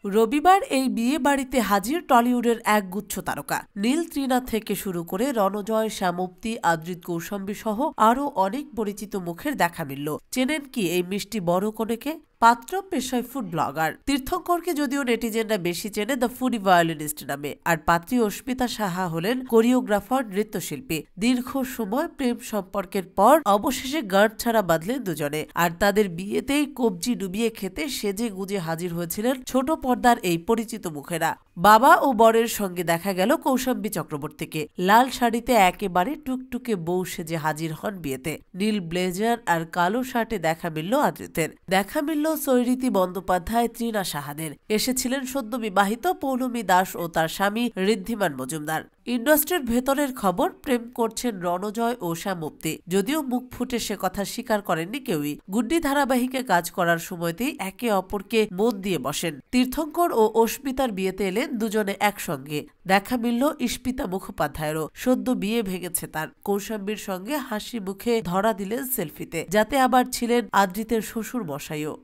রবিবার এই বিয়ে বাড়িতে হাজির টলিউডের এক গুচ্ছ তারকা। নীল তৃণা থেকে শুরু করে রণজয়, শ্যামপ্তি, আদ্রিত কৌশাম্বী সহ আরও অনেক পরিচিত মুখের দেখা মিলল। চেনেন কি এই মিষ্টি বড় কনেকে? পাত্র পেশায় ফুড ব্লগার। তীর্থঙ্করকে যদিও নেটিজেনরা বেশি চেনে দ্য ফুডি ভায়োলিনিস্ট নামে, আর পাত্রী অস্মিতা সাহা হলেন কোরিওগ্রাফার, নৃত্যশিল্পী। দীর্ঘ সময় প্রেম সম্পর্কের পর অবশেষে গাঁট ছাড়া বাঁধলেন দুজনে, আর তাদের বিয়েতেই কবজি ডুবিয়ে খেতে সেজে গুজে হাজির হয়েছিলেন ছোট পর্দার এই পরিচিত মুখেরা। বাবা ও বরের সঙ্গে দেখা গেল কৌশাম্বী চক্রবর্তীকে। লাল শাড়িতে একেবারে টুকটুকে বউ সেজে হাজির হন বিয়েতে। নীল ব্লেজার আর কালো শার্টে দেখা মিলল আদ্রিতের। দেখা মিলল সৈরিতি বন্দ্যোপাধ্যায়, তৃণা সাহাদের। এসেছিলেন সদ্য বিবাহিত পৌলমী দাস ও তার স্বামী ঋদ্ধিমান মজুমদার। ইন্ডাস্ট্রির ভেতরের খবর, প্রেম করছেন রণজয় ও শ্যামপ্তি। যদিও মুখ ফুটে সে কথা স্বীকার করেননি কেউই। গুড্ডি ধারাবাহিকে কাজ করার সময়তেই একে অপরকে মন দিয়ে বসেন। তীর্থঙ্কর ও অস্মিতার বিয়েতে এলেন দুজনে একসঙ্গে। দেখা মিলল ইস্পিতা মুখোপাধ্যায়েরও। সদ্য বিয়ে ভেঙেছে তার। কৌশাম্বীর সঙ্গে হাসি মুখে ধরা দিলেন সেলফিতে, যাতে আবার ছিলেন আদ্রিতের শ্বশুর মশাইও।